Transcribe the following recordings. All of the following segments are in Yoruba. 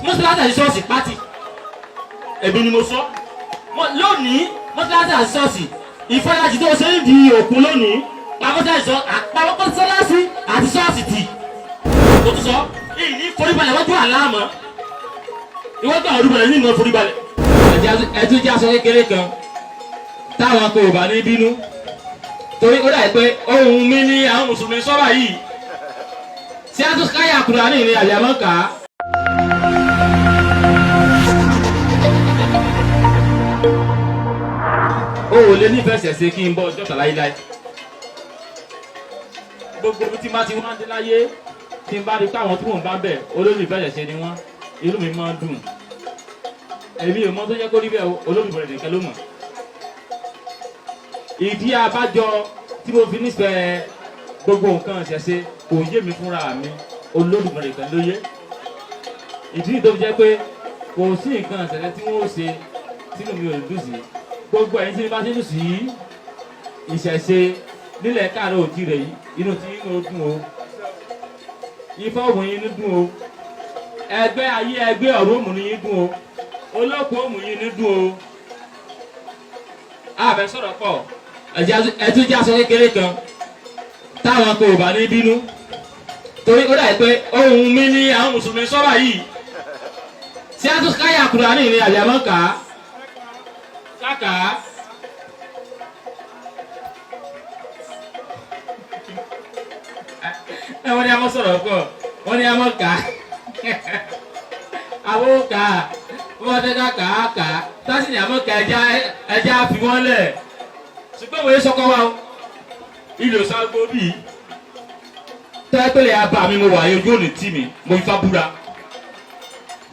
mọ́sálásí àti ṣọ́ọ̀ṣì pátì èmi ni mo sọ lónìí mọ́sálásí àti ṣọ́ọ̀ṣì ìfarajì tó ṣe ń di òkun lónìí pàmò mọ́sálásí àti ṣọ́ọ̀ṣì tì tó tún sọ ìní foríbalẹ̀ wájú àlámọ́ ìwọ́jú àwọn olùbẹ̀rẹ̀ ní ìmọ̀ foríbalẹ̀ ẹ̀tún jẹ́ aṣọ kékeré kan táwọn kò bá ní bínú torí ó dàbí pé ohun mi ní àwọn mùsùlùmí sọ́wọ́ yìí tí a tún káyà Kùránì ní àyàmọ́ ká. o ò lè nífẹ̀ẹ́ ṣẹ̀ṣẹ̀ kí n bọ́ ọjọ́ tàlàyé láì gbogbo bí tí má ti wá dé láyé tí n bá rí pé àwọn tí mò ń bá bẹ̀ olólùfẹ́ ṣẹ̀ṣẹ̀ ni wọ́n inú mi máa ń dùn èmi ò mọ tó yẹ kó rí bẹ́ẹ̀ olólùfẹ́ rẹ̀ nìkan ló mọ̀ ìdí abájọ tí mo fi nífẹ̀ẹ́ gbogbo nǹkan ṣẹ̀ṣẹ̀ kò yé mi fúnra mi olólùfẹ́ rẹ̀ kan ló yé ìdí tó fi jẹ́ pé kò sí nǹkan ṣẹ̀ṣẹ̀ tí wọ́n ó ṣe sínú mi ò dùn sí gbogbo ẹ̀yin tí mi bá ti dùn sí ìṣẹ̀ṣe nílẹ̀ káàárọ̀ òjìrè yìí inú tí inú dùn o ifá òmù yín dùn o ẹgbẹ́ ayé ẹgbẹ́ ọ̀rọ̀ òmù yín dùn o olókùn òmù yín dùn o àbẹ sọ̀rọ̀ pọ̀ ẹtú jẹ́ aṣọ kékeré kan táwọn kò bá ní bínú torí ó dàbí pé ohun mi ní àwọn mùsùlùmí sọ́wọ́ yìí tí a tún káyà Kùránì ní àyàmọ́ ká káàkà wọ́n ní a mọ̀ sọ̀rọ̀ pọ̀ wọ́n ní a mọ̀ ká àwọn ká wọ́n fẹ́ ká tásì ní a mọ̀ ká ẹja fi wọ́n lẹ̀ ṣùgbọ́n wòye sọ́kọ́ wa o ilé òsàgbó bíi tẹ́pẹ́lẹ́ abá mi mo wà yín ojú òní tì mí mo fi fa búra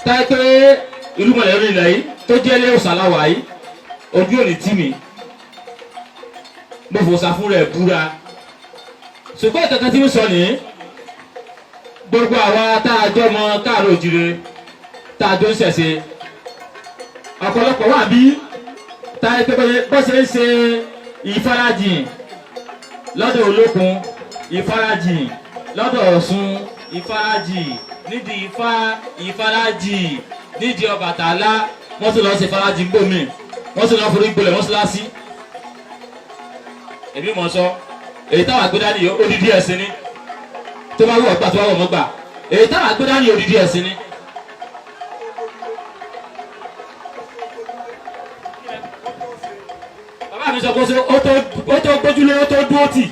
tẹ́pẹ́ ìlú mọ̀lẹ́rìn ilẹ̀ yìí tó jẹ́ ilé òsàláwà yìí ojú òní tì mí mo fòsà fún rẹ̀ búra ṣùgbọ́n ìkankan tí mo sọ nìyí gbogbo àwa tá a jọ mọ káàárọ̀ òjìrè tá a jọ ń ṣẹ̀ṣe ọ̀pọ̀lọpọ̀ wà bí tá a pé bó ṣe ń ṣe ìfarajìn lọ́dọ̀ olókun ìfarajìn lọ́dọ̀ ọ̀ṣun ìfarajìn nídìí ifá ìfarajìn nídìí ọbàtálá wọ́n tún lọ ṣe ìfarajìn gbòmí wọ́n tún lọ forí gbolẹ̀ mọ́ṣáláṣí èmi mọ̀ sọ èyí táwọn àgbẹ̀dá ni odidi ẹ̀sìn ni tó bá wọ̀ gbà tó bá wọ̀ mọ́ gbà èyí táwọn àgbẹ̀dá ni odidi ẹ̀sìn ni. bàbá mi sọ pé ó tó gbójúlé ó tó dúró tì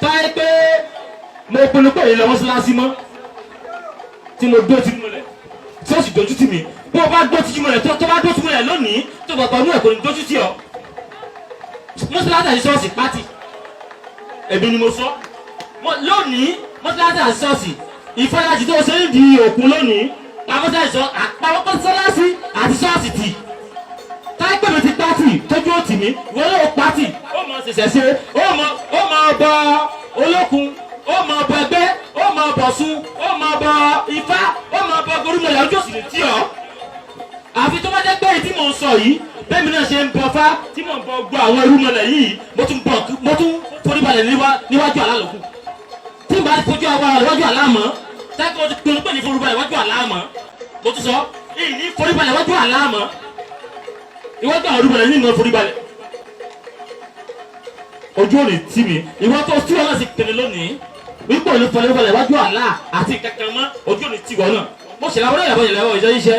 táyé pé mo pinnu pé èyí lọ mọ́ṣáláṣí mọ́ tí mo dó tí mo lẹ̀ tí ó sì dojú tì mí bí o bá dó tí mo lẹ̀ tó bá dó tí mo lẹ̀ lónìí tó bàbá inú ẹ̀ kò ní dojú tì ọ́ mọ́sálásí àti ṣọ́ọ̀ṣì pátì èmi ni mo sọ lónìí mọ́sálásí àti ṣọ́ọ̀ṣì ìfarajì tó ṣe ń di òkun lónìí pàmò mọ́sálásí àti ṣọ́ọ̀ṣì tì táìpẹ́ mi ti pátì tójú ó tì mí wọ́n yóò pátì ó mọ ṣẹ̀ṣẹ̀ ṣe ó mọ ọbọ olókun ó mọ ọbọ ẹgbẹ́ ó mọ ọbọ sun ó mọ ọbọ ifá ó mọ ọbọ gorúmọlẹ̀ ojú òsì lè tí ọ àfi tó bá jẹ́ pé èyí tí mò ń sọ yìí bẹ́ẹ̀ mi náà ṣe ń bọ fá tí mò ń bọ gbọ́ àwọn irúmọlẹ̀ yìí mo tún foríbalẹ̀ níwájú àlá lòkù tí n bá fojú àwọn níwájú àlá mọ́ táìpẹ́ mo ti pinnu pé ní foríbalẹ̀ níwájú àlá mọ́ mo tún sọ ìní foríbalẹ̀ níwájú àlá mọ́ iwájú àwọn irúmọlẹ̀ yìí ní ìmọ̀ foríbalẹ̀ ojú òní tì mí ìwọ tó tí wọn náà sì pinnu lónìí wípé òní foríbalẹ̀ níwájú àlá àti kankan mọ́ ojú òní tì wọ́n náà mo ṣèlú àwọn ẹ̀yàbọ̀ ìjọ yìí ṣẹ́